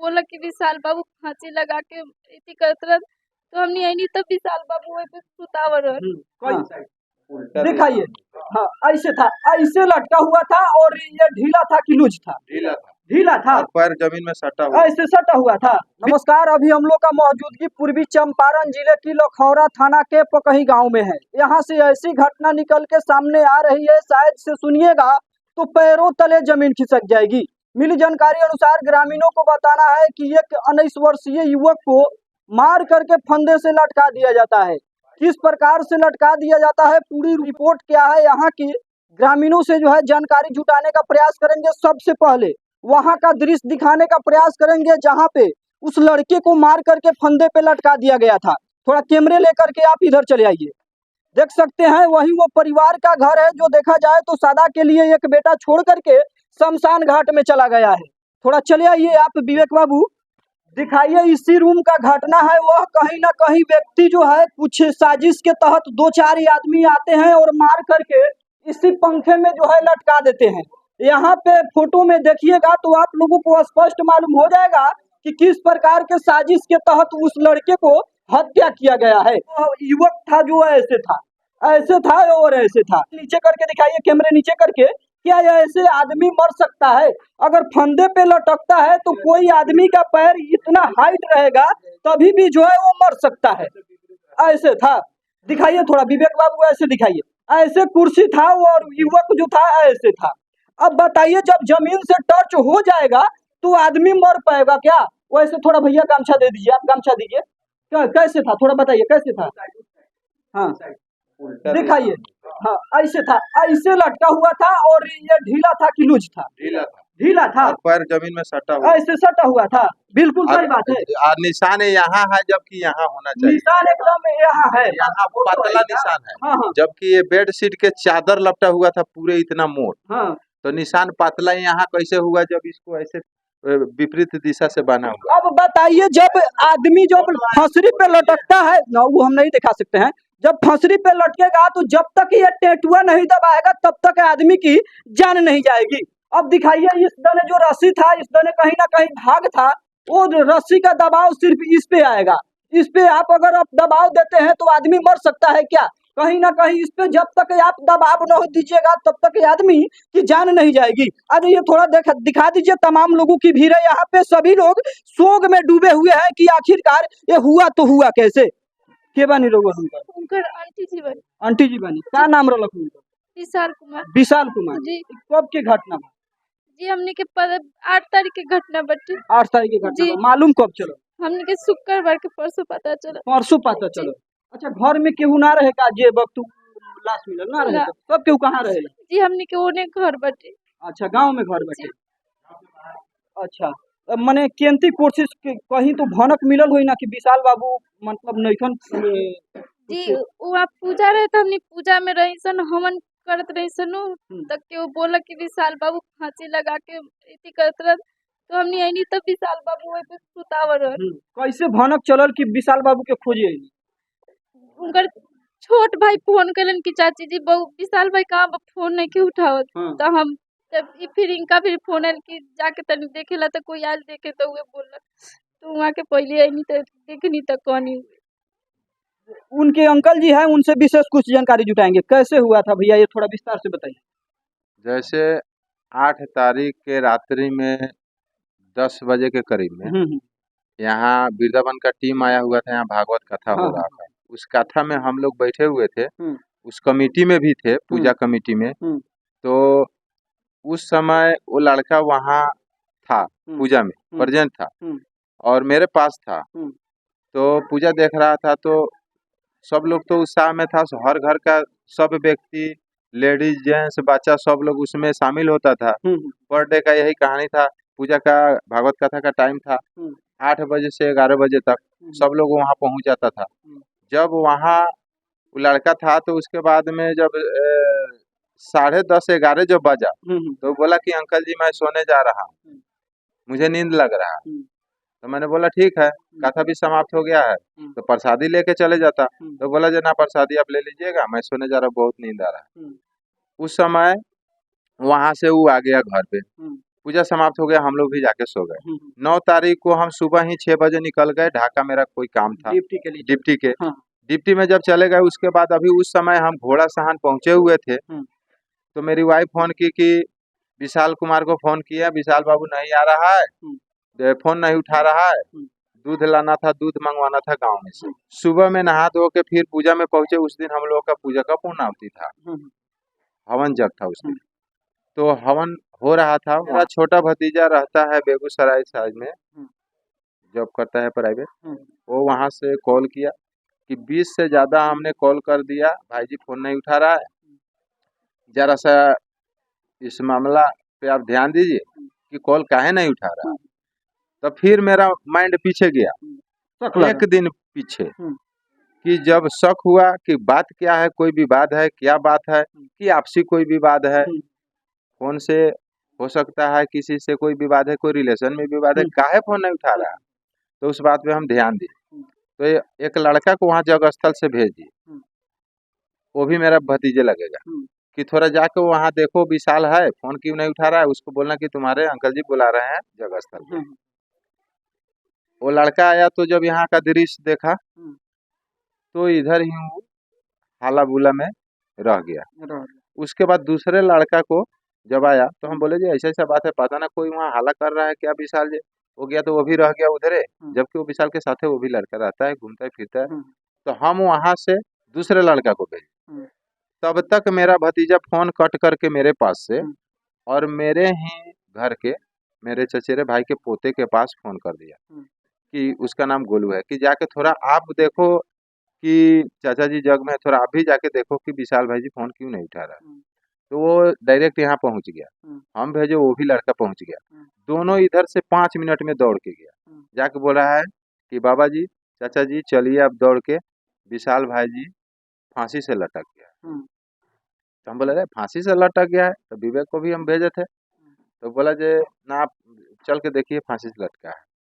बोला कि विशाल बाबू फांसी लगा के इति करत रहन, तो हमने आई नहीं तब विशाल बाबू वही पे सुतावर रहन। हाँ, दिखाइए। हाँ, ऐसे था, ऐसे लटका हुआ था और ये ढीला था कि लूज था? ढीला था, पैर जमीन में सटा हुआ, ऐसे सटा हुआ था। नमस्कार, अभी हम लोग का मौजूदगी पूर्वी चंपारण जिले की लखौरा थाना के पकही गांव में है। यहाँ से ऐसी घटना निकल के सामने आ रही है, शायद से सुनिएगा तो पैरों तले जमीन खिसक जाएगी। मिली जानकारी अनुसार ग्रामीणों को बताना है कि एक 19 वर्षीय युवक को मार करके फंदे से लटका दिया जाता है। किस प्रकार से लटका दिया जाता है, पूरी रिपोर्ट क्या है यहाँ की, ग्रामीणों से जो है जानकारी जुटाने का प्रयास करेंगे। सबसे पहले वहां का दृश्य दिखाने का प्रयास करेंगे जहां पे उस लड़के को मार करके फंदे पे लटका दिया गया था। थोड़ा कैमरे लेकर के आप इधर चले आइए। देख सकते हैं वही वो परिवार का घर है जो देखा जाए तो सदा के लिए एक बेटा छोड़ करके शमशान घाट में चला गया है। थोड़ा चले आइए आप विवेक बाबू, दिखाइए। इसी रूम का घटना है। वह कहीं ना कहीं व्यक्ति जो है कुछ साजिश के तहत 2-4 आदमी आते हैं और मार करके इसी पंखे में जो है लटका देते हैं। यहाँ पे फोटो में देखिएगा तो आप लोगों को स्पष्ट मालूम हो जाएगा कि किस प्रकार के साजिश के तहत उस लड़के को हत्या किया गया है। युवक था जो ऐसे था और ऐसे था। नीचे करके दिखाइए, कैमरे नीचे करके। क्या ऐसे आदमी मर सकता है? अगर फंदे पे लटकता है तो कोई आदमी का पैर इतना हाइट रहेगा तभी भी जो है वो मर सकता है। ऐसे था, दिखाइए थोड़ा विवेक बाबू, ऐसे दिखाइए। ऐसे कुर्सी था और युवक जो था ऐसे था। अब बताइए, जब जमीन से टच हो जाएगा तो आदमी मर पाएगा क्या? वैसे थोड़ा भैया गमछा दे दीजिए, आप गमछा दीजिए। कैसे था थोड़ा बताइए, कैसे था? हाँ, दिखाइए। हाँ, ऐसे था, ऐसे लटका हुआ था और ये ढीला था कि लूज था? ढीला था, पैर जमीन में सटा हुआ, ऐसे सटा हुआ था। बिल्कुल सही बात है। निशान यहाँ है जबकि यहाँ होना चाहिए। निशान एकदम यहाँ है, यहाँ पतला निशान है। हाँ हाँ, जबकि ये बेडशीट के चादर लपटा हुआ था पूरे इतना मोट। हाँ। तो निशान पतला यहाँ कैसे हुआ जब इसको ऐसे विपरीत दिशा से बना हुआ? अब बताइए, जब आदमी जब फंसरी पे लटकता है ना, वो हम नहीं दिखा सकते हैं। जब फंसरी पे लटकेगा तो जब तक ये टेटुआ नहीं दबाएगा तब तक आदमी की जान नहीं जाएगी। अब दिखाइए, इस दने जो रस्सी था, इस दने कहीं ना कहीं भाग था, वो रस्सी का दबाव सिर्फ इस पे आएगा। इस पे आप अगर आप दबाव देते हैं तो आदमी मर सकता है क्या? कहीं ना कहीं इस पे जब तक आप दबाव न दीजिएगा तब तक आदमी की जान नहीं जाएगी। आज ये थोड़ा दिखा दीजिए। तमाम लोगों की भीड़ है यहाँ पे, सभी लोग शोक में डूबे हुए हैं कि आखिरकार ये हुआ तो हुआ कैसे। के बानी लोग उनकर आंटी जी बनी। आंटी जी बानी, क्या नाम रहा? विशाल कुमार। विशाल कुमार जी। कब की घटना? जी हमने के 8 तारीख की घटना बटी। 8 तारीख की घटना जी। मालूम कब चलो? हमने के शुक्रवार के परसों पता चला। परसों पता चलो। अच्छा, घर में केहू ना रहे का जे वक्त लाश मिलल ना रहे? सब केहू कहाँ रहे? जी हमने के ओने घर बटे। अच्छा, गांव में घर बैठे। अच्छा, मने केंती कोशिश कहीं तो भनक मिलल हुई ना कि विशाल बाबू मतलब नैखन? जी वहाँ पूजा रहे तो हमने पूजा में रही सन, हवन करत रही सन, तक के वो बोला कि विशाल बाबू फांसी लगा के इति करत रहन, तो हमने आई नहीं तब विशाल बाबू वही पे सुतावर रहन। कैसे भनक चलल कि विशाल बाबू के खोजे? उनकर छोट भाई फोन कलन कि चाची जी बहु विशाल भाई कहाँ फोन नहीं के उठावत। तो हम तब फिर इनका फिर फोन आयल कि जाके तनी देखेला तो कोई आयल देखे तो वे बोलक, तो वहाँ के पहले आई नहीं तो देखनी तो कौन। उनके अंकल जी हैं, उनसे विशेष कुछ जानकारी जुटाएंगे। कैसे हुआ था भैया, ये थोड़ा विस्तार से बताइए। जैसे 8 तारीख के रात्रि में 10 बजे के करीब में यहाँ वृंदावन का टीम आया हुआ था। यहाँ भागवत कथा हो रहा था। उस कथा में हम लोग बैठे हुए थे, उस कमेटी में भी थे, पूजा कमेटी में। तो उस समय वो लड़का वहाँ था, पूजा में प्रेजेंट था और मेरे पास था। तो पूजा देख रहा था तो सब लोग तो उत्साह में था। हर घर का सब व्यक्ति, लेडीज जेंट्स बच्चा सब लोग उसमें शामिल होता था। पर डे का यही कहानी था। पूजा का भागवत कथा का टाइम था 8 बजे से 11 बजे तक सब लोग वहाँ पहुँच जाता था। जब वहाँ वो लड़का था तो उसके बाद में जब 10:30-11 जब बजा तो बोला कि अंकल जी मैं सोने जा रहा हूँ, मुझे नींद लग रहा है। तो मैंने बोला ठीक है, कथा भी समाप्त हो गया है तो प्रसादी लेके चले जाता। तो बोला जो ना प्रसादी आप ले लीजिएगा, मैं सोने जा रहा हूँ, बहुत नींद आ रहा है। उस समय वहां से वो आ गया घर पे। पूजा समाप्त हो गया, हम लोग भी जाके सो गए। हम्म, 9 तारीख को हम सुबह ही 6 बजे निकल गए, ढाका मेरा कोई काम था डिप्टी के लिए। डिप्टी के। हाँ। डिप्टी में जब चले गए उसके बाद अभी उस समय हम घोड़ा सहान पहुंचे हुए थे, तो मेरी वाइफ फोन की कि विशाल कुमार को फोन किया, विशाल बाबू नहीं आ रहा है, फोन नहीं उठा रहा है, दूध लाना था, दूध मंगवाना था गांव में से। सुबह में नहा धो के फिर पूजा में पहुंचे। उस दिन हम लोग का पूजा का पूर्णाहुति था, हवन जग था उस दिन। तो हवन हो रहा था। मेरा छोटा भतीजा रहता है बेगूसराय साइड में, जॉब करता है प्राइवेट। वो वहां से कॉल किया कि 20 से ज्यादा हमने कॉल कर दिया, भाई जी फोन नहीं उठा रहा है, जरा सा इस मामला पे आप ध्यान दीजिए कि कॉल काहे नहीं उठा रहा है। तो फिर मेरा माइंड पीछे गया, एक दिन पीछे, कि जब शक हुआ कि बात क्या है, कोई विवाद है, क्या बात है, कि आपसी कोई विवाद है, फोन से हो सकता है किसी से कोई विवाद है, कोई रिलेशन में विवाद है, काहे फोन नहीं उठा रहा। तो उस बात पे हम ध्यान दिए, तो एक लड़का को वहाँ जग स्थल से भेज दिए, वो भी मेरा भतीजे लगेगा, कि थोड़ा जाके वहाँ देखो विशाल है, फोन क्यों नहीं उठा रहा है, उसको बोलना कि तुम्हारे अंकल जी बुला रहे हैं जग स्थल पे। वो लड़का आया, तो जब यहाँ का दृश्य देखा तो इधर ही वो हाला बुला में रह गया। उसके बाद दूसरे लड़का को जब आया तो हम बोले जी ऐसा ऐसा बात है, पता ना कोई वहाँ हाला कर रहा है क्या विशाल जी। वो गया तो वो भी रह गया उधरे, जबकि वो विशाल के साथ है, वो भी लड़का रहता है, घूमता है फिरता है। तो हम वहाँ से दूसरे लड़का को भेजे। तब तक मेरा भतीजा फोन कट करके मेरे पास से और मेरे ही घर के मेरे चचेरे भाई के पोते के पास फोन कर दिया कि उसका नाम गोलू है, कि जाके थोड़ा आप देखो कि चाचा जी जग में, थोड़ा आप भी जाके देखो कि विशाल भाई जी फोन क्यों नहीं उठा रहा। तो वो डायरेक्ट यहाँ पहुँच गया, हम भेजे, वो भी लड़का पहुँच गया। दोनों इधर से 5 मिनट में दौड़ के गया, जाके बोला है कि बाबा जी, चाचा जी चलिए आप दौड़ के, विशाल भाई जी फांसी से लटक गया। तो हम बोले फांसी से लटक गया है, तो विवेक को भी हम भेजे थे। तो बोला जे ना आप चल के देखिए फांसी से लटका है।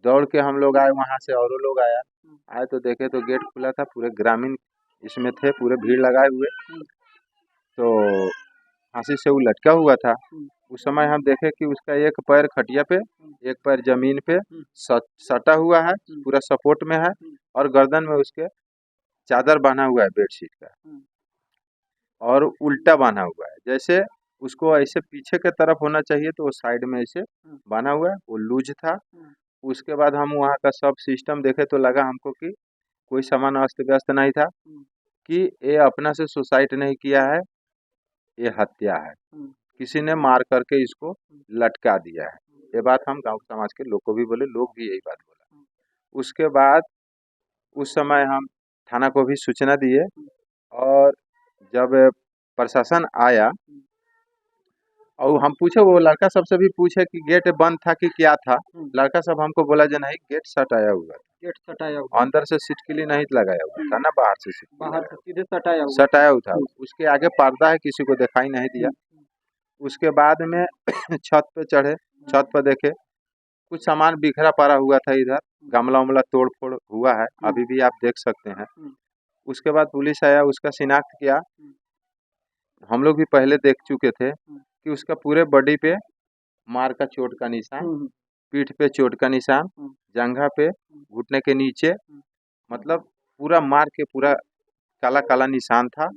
दौड़ के हम लोग आए, वहाँ से और लोग आए तो देखे तो गेट खुला था, पूरे ग्रामीण इसमें थे, पूरे भीड़ लगाए हुए। तो फांसी से वो लटका हुआ था। उस समय हम देखे कि उसका एक पैर खटिया पे, एक पैर जमीन पे सटा हुआ है, पूरा सपोर्ट में है, और गर्दन में उसके चादर बांधा हुआ है बेडशीट का, और उल्टा बांधा हुआ है। जैसे उसको ऐसे पीछे के तरफ होना चाहिए, तो वो साइड में ऐसे बांधा हुआ है, वो लूज था। उसके बाद हम वहाँ का सब सिस्टम देखे तो लगा हमको कि कोई सामान अस्त व्यस्त नहीं था, कि ये अपना से सुसाइड नहीं किया है, ये हत्या है, किसी ने मार करके इसको लटका दिया है। ये बात हम गांव समाज के लोग को भी बोले, लोग भी यही बात बोला। उसके बाद उस समय हम थाना को भी सूचना दिए, और जब प्रशासन आया और हम पूछे, वो लड़का सबसे भी पूछे कि गेट बंद था कि क्या था। लड़का सब हमको बोला जो नहीं, गेट सटाया हुआ था, गेट सटाया हुआ, अंदर से सिटकिली नहीं लगाया हुआ था ना, बाहर से बाहर से सीधे सटाया हुआ था। उसके आगे पर्दा है, किसी को दिखाई नहीं दिया। उसके बाद में छत पे चढ़े, छत पे देखे कुछ सामान बिखरा पड़ा हुआ था, इधर गमला उमला तोड़ फोड़ हुआ है, अभी भी आप देख सकते हैं। उसके बाद पुलिस आया, उसका शिनाख्त किया। हम लोग भी पहले देख चुके थे कि उसका पूरे बॉडी पे मार का चोट का निशान, पीठ पे चोट का निशान, जंघा पे, घुटने के नीचे, मतलब पूरा मार के पूरा काला काला निशान था।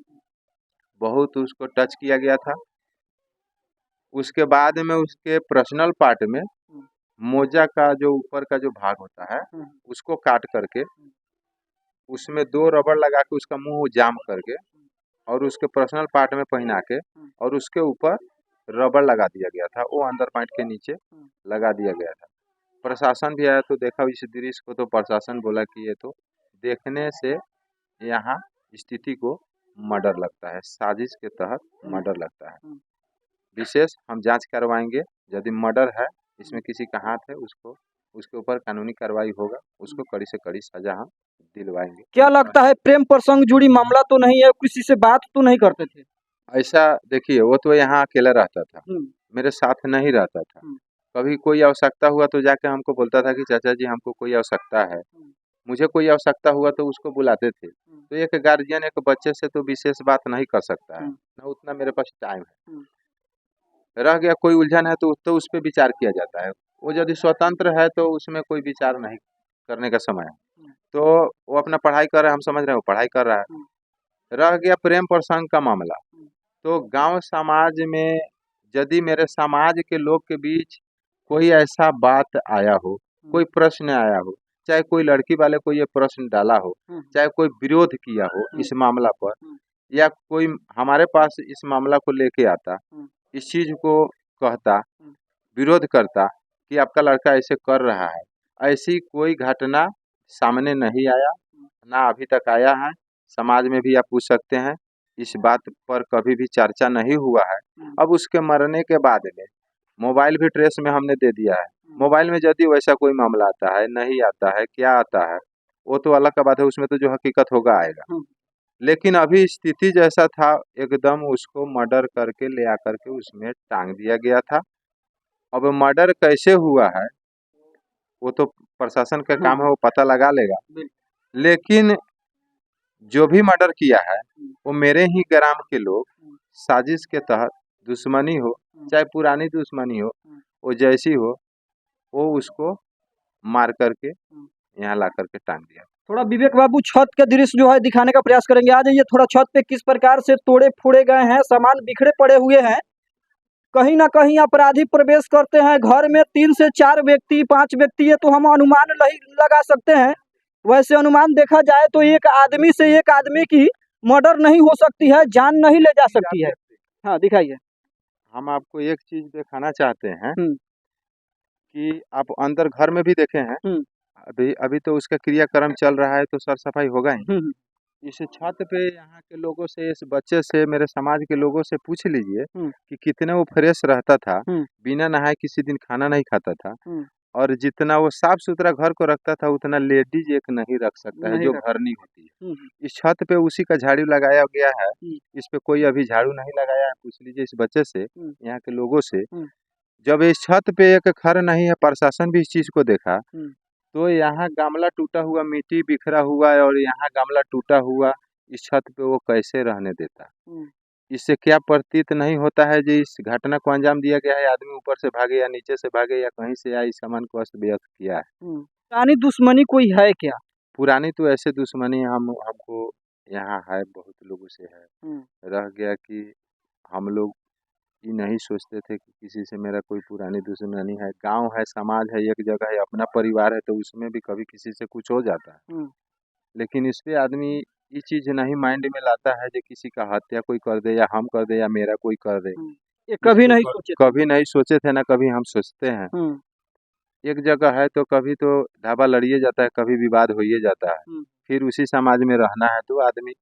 बहुत उसको टच किया गया था। उसके बाद में उसके पर्सनल पार्ट में मोजा का जो ऊपर का जो भाग होता है, उसको काट करके उसमें 2 रबड़ लगा के उसका मुंह जाम करके, और उसके पर्सनल पार्ट में पहना के, और उसके ऊपर रबड़ लगा दिया गया था, वो अंदर पैंट के नीचे लगा दिया गया था। प्रशासन भी आया तो देखा इस दृश्य को, तो प्रशासन बोला कि ये तो देखने से यहाँ स्थिति को मर्डर लगता है, साजिश के तहत मर्डर लगता है। विशेष हम जांच करवाएंगे, यदि मर्डर है, इसमें किसी का हाथ है, उसके ऊपर कानूनी कार्रवाई होगा, उसको कड़ी से कड़ी सजा हम दिलवाएंगे। क्या लगता है प्रेम प्रसंग जुड़ी मामला तो नहीं है, किसी से बात तो नहीं करते थे? ऐसा देखिए, वो तो यहाँ अकेला रहता था, मेरे साथ नहीं रहता था। कभी कोई आवश्यकता हुआ तो जाके हमको बोलता था कि चाचा जी हमको कोई आवश्यकता है, मुझे कोई आवश्यकता हुआ तो उसको बुलाते थे। तो एक गार्जियन एक बच्चे से तो विशेष बात नहीं कर सकता है ना, उतना मेरे पास टाइम है। रह गया कोई उलझन है तो उस पर विचार किया जाता है। वो यदि स्वतंत्र है तो उसमें कोई विचार नहीं करने का समय है। तो वो अपना पढ़ाई कर रहा है, हम समझ रहे हैं वो पढ़ाई कर रहा है। रह गया प्रेम प्रसंग का मामला, तो गांव समाज में यदि मेरे समाज के लोग के बीच कोई ऐसा बात आया हो, कोई प्रश्न आया हो, चाहे कोई लड़की वाले को ये प्रश्न डाला हो, चाहे कोई विरोध किया हो इस मामला पर, या कोई हमारे पास इस मामला को लेके आता, इस चीज को कहता, विरोध करता कि आपका लड़का ऐसे कर रहा है, ऐसी कोई घटना सामने नहीं आया, ना अभी तक आया है। समाज में भी आप पूछ सकते हैं, इस बात पर कभी भी चर्चा नहीं हुआ है। अब उसके मरने के बाद में मोबाइल भी ट्रेस में हमने दे दिया है। मोबाइल में यदि वैसा कोई मामला आता है, नहीं आता है, क्या आता है, वो तो अलग का बात है, उसमें तो जो हकीकत होगा आएगा। लेकिन अभी स्थिति जैसा था, एकदम उसको मर्डर करके ले आकर के उसमें टांग दिया गया था। अब मर्डर कैसे हुआ है वो तो प्रशासन का काम है, वो पता लगा लेगा। लेकिन जो भी मर्डर किया है वो मेरे ही ग्राम के लोग साजिश के तहत, दुश्मनी हो चाहे पुरानी दुश्मनी हो, वो जैसी हो, वो उसको मार करके यहाँ ला करके टांग दिया। थोड़ा विवेक बाबू छत के दृश्य जो है दिखाने का प्रयास करेंगे। आ जाइए थोड़ा छत पे, किस प्रकार से तोड़े फोड़े गए हैं, सामान बिखरे पड़े हुए हैं। कहीं ना कहीं अपराधी प्रवेश करते हैं घर में। 3 से 4 व्यक्ति 5 व्यक्ति है तो हम अनुमान लगा सकते हैं। वैसे अनुमान देखा जाए तो एक आदमी से एक आदमी की मर्डर नहीं हो सकती है, जान नहीं ले जा सकती है। हाँ दिखाइए। हम आपको एक चीज दिखाना चाहते हैं कि आप अंदर घर में भी देखे हैं, अभी तो उसका क्रियाक्रम चल रहा है, तो सर सफाई होगा ही। इस छत पे यहाँ के लोगों से, इस बच्चे से, मेरे समाज के लोगों से पूछ लीजिए कि कितने वो फ्रेश रहता था, बिना नहाए किसी दिन खाना नहीं खाता था, और जितना वो साफ सुथरा घर को रखता था उतना लेडीज एक नहीं रख सकता है जो घरनी होती है। इस छत पे उसी का झाड़ू लगाया गया है, इस पे कोई अभी झाड़ू नहीं लगाया है। पूछ लीजिए इस बच्चे से, यहाँ के लोगों से। जब इस छत पे एक घर नहीं है, प्रशासन भी इस चीज को देखा, तो यहाँ गमला टूटा हुआ, मिट्टी बिखरा हुआ है, और यहाँ गमला टूटा हुआ, इस छत पे वो कैसे रहने देता? इससे क्या प्रतीत नहीं होता है जी इस घटना को अंजाम दिया गया है, आदमी ऊपर से भागे या नीचे से भागे या कहीं से आए, इस सामान को अस्त व्यस्त किया है। पुरानी दुश्मनी कोई है क्या? पुरानी तो ऐसे दुश्मनी हमको यहाँ है, बहुत लोगों से है। रह गया कि हम लोग ये नहीं सोचते थे कि किसी से मेरा कोई पुरानी दुश्मनी है। गांव है, समाज है, एक जगह है, अपना परिवार है, तो उसमें भी कभी किसी से कुछ हो जाता है। लेकिन इस पे आदमी ये चीज नहीं माइंड में लाता है कि किसी का हत्या कोई कर दे, या हम कर दे, या मेरा कोई कर दे। ये कभी नहीं सोचे थे, ना कभी हम सोचते हैं। एक जगह है तो कभी तो ढाबा लड़िए जाता है, कभी विवाद होइए जाता है, फिर उसी समाज में रहना है तो आदमी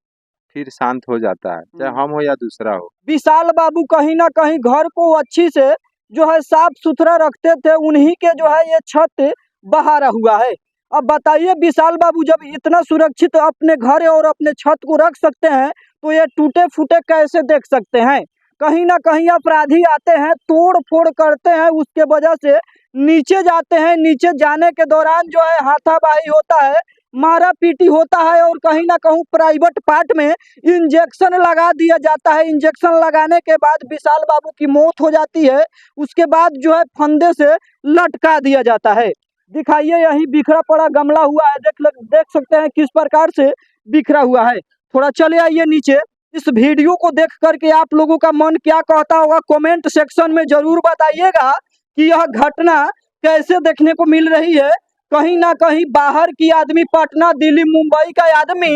फिर शांत हो जाता है, चाहे हम हो या दूसरा हो। विशाल बाबू कहीं ना कहीं घर को अच्छी से जो है साफ सुथरा रखते थे, उन्हीं के जो है ये छत बहारा हुआ है। अब बताइए विशाल बाबू जब इतना सुरक्षित अपने घर और अपने छत को रख सकते हैं तो ये टूटे फूटे कैसे देख सकते हैं? कहीं ना कहीं अपराधी आते हैं, तोड़ फोड़ करते हैं, उसके वजह से नीचे जाते हैं। नीचे जाने के दौरान जो है हाथापाई होता है, मारा पीटी होता है, और कहीं ना कहीं प्राइवेट पार्ट में इंजेक्शन लगा दिया जाता है। इंजेक्शन लगाने के बाद विशाल बाबू की मौत हो जाती है। उसके बाद जो है फंदे से लटका दिया जाता है। दिखाइए, यही बिखरा पड़ा गमला हुआ है, देख सकते हैं किस प्रकार से बिखरा हुआ है। थोड़ा चले आइए नीचे। इस वीडियो को देख करके आप लोगों का मन क्या कहता होगा, कमेंट सेक्शन में जरूर बताइएगा कि यह घटना कैसे देखने को मिल रही है। कहीं ना कहीं बाहर की आदमी, पटना, दिल्ली, मुंबई का आदमी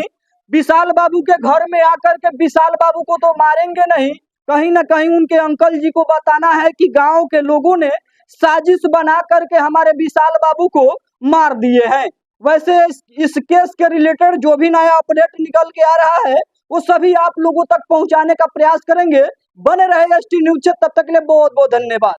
विशाल बाबू के घर में आकर के विशाल बाबू को तो मारेंगे नहीं, कहीं ना कहीं उनके अंकल जी को बताना है कि गांव के लोगों ने साजिश बना करके हमारे विशाल बाबू को मार दिए हैं। वैसे इस केस के रिलेटेड जो भी नया अपडेट निकल के आ रहा है वो सभी आप लोगों तक पहुंचाने का प्रयास करेंगे। बने रहे ST न्यूज़ से, तब तक के लिए बहुत बहुत धन्यवाद।